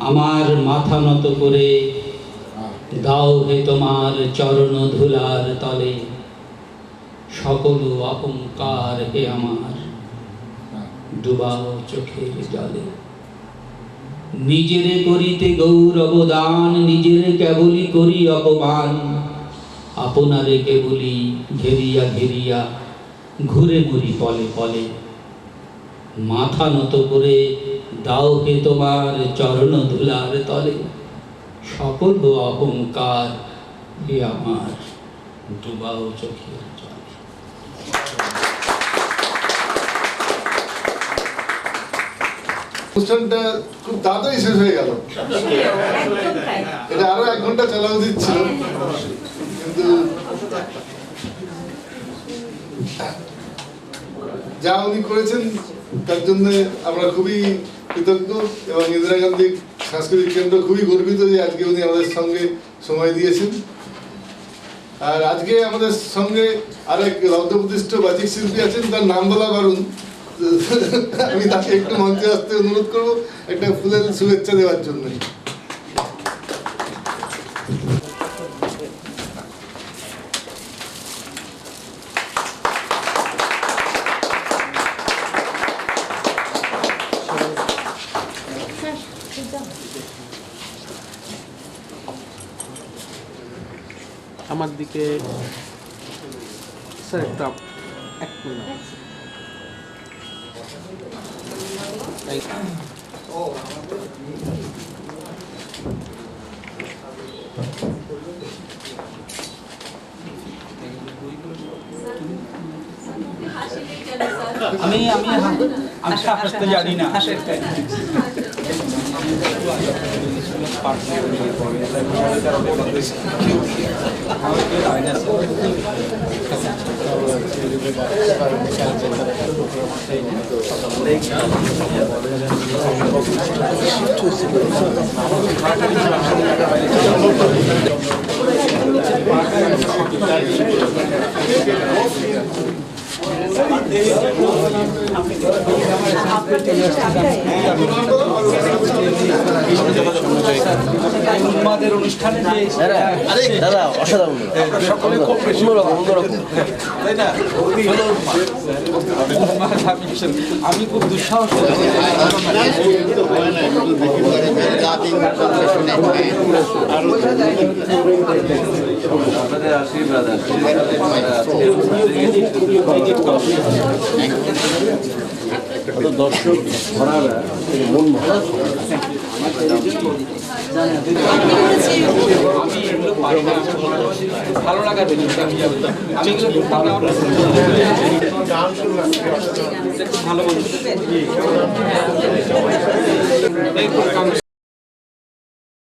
আমার মাথা নত করে দাও হে তোমার চরণ ধুলার তলে, সকল অহংকার হে আমার ডুবাও চোখের জলে। নিজেরে করিতে গৌরব দান, নিজেরে কেবলই করি অপমান, আপনারে কেবলই ঘেরিয়া ঘেরিয়া ঘুরে মরি পলে পলে। মাথা নত করে দাও হে তোমার চরণ ধুলার তলে, সকল অহংকার হে আমার ডুবাও চোখের জলে। অনুষ্ঠানটা খুব তাড়াতাড়ি শেষ হয়ে গেল। এটা আরো 1 ঘন্টা চলা উচিত ছিল, কিন্তু যা উনি করেছেন তার জন্য আমরা খুবই কৃতজ্ঞ এবং ইন্দিরা গান্ধী সাংস্কৃতিক কেন্দ্র খুবই গর্বিত যে আজকে উনি আমাদের সঙ্গে সময় দিয়েছেন। আর আজকে আমাদের সঙ্গে আরেক লব্ধপ্রতিষ্ঠ বাচিক শিল্পী আছেন, তার নাম বলা বারণ। আমি তাকে একটু মঞ্চে আসতে অনুরোধ করবো একটা ফুলের শুভেচ্ছা দেওয়ার জন্য। আমার দিকে স্যার একটা 1 মিনিট। আমি হাসতে জানি না। আমাদের অনুষ্ঠানে দাদা অসাধারণ, সকলে খুব তাই না? আমি খুব দুঃসাহস আপনাদের আশীর্বাদ দর্শক ভরারা মন ভরা। ভালো লাগার আমি ভালো